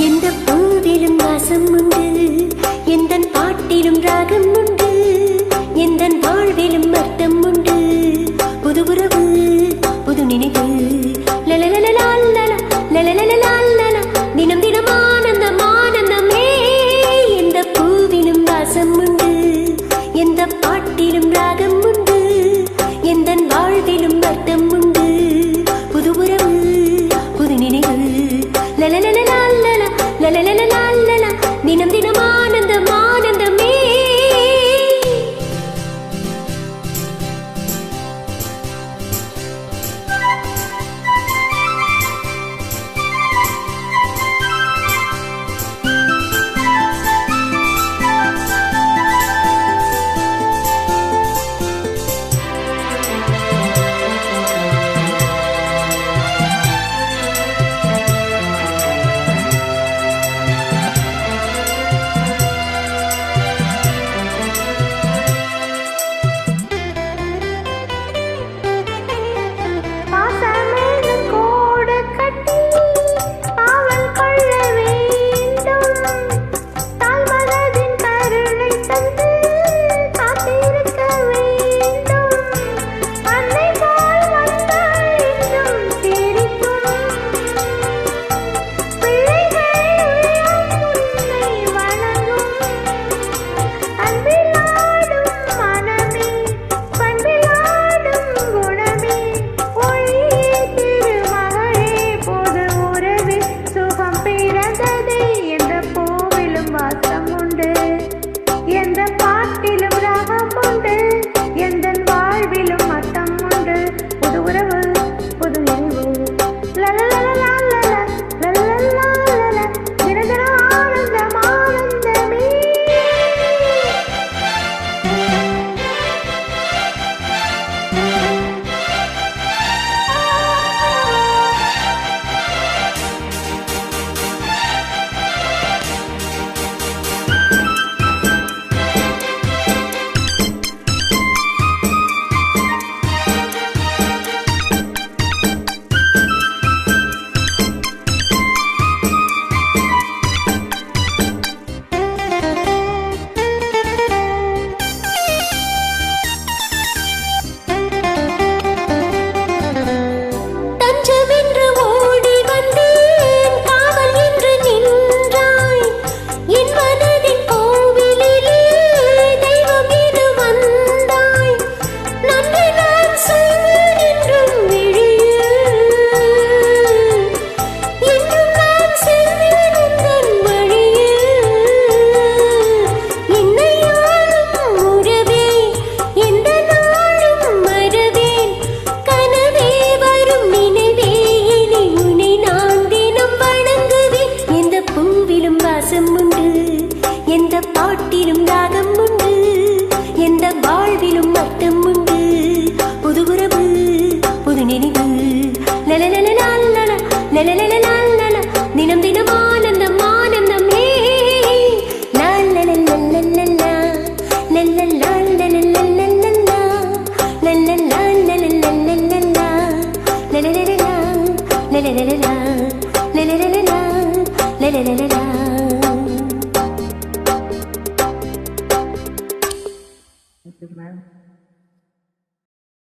எந்த பூவிலும் வாசம் உண்டு, எந்தன் பாட்டிலும் ராகம் உண்டு, எந்தன் வாழ்விலும் அர்த்தம் உண்டு. புது உறவு புது நினைவு தினம் தினம் ஆனந்தம் ஆனந்தமே. எந்த பூவிலும் வாசம் உண்டு, எந்த பாட்டிலும் ராகம் உண்டு, எந்தன் வாழ்விலும் அர்த்தம் உண்டு. புது உறவு புது நினைவு தினம் தினம் ஆனந்தம் ஆனந்தமே. எந்த பாட்டிலும் ராகம் உண்டு, எந்த வாழ்விலும் அர்த்தம் உண்டு. புது உறவு புது நினைவு தினம் தினம் ஆனந்தம் ஆனந்தமே. Thank you, ma'am.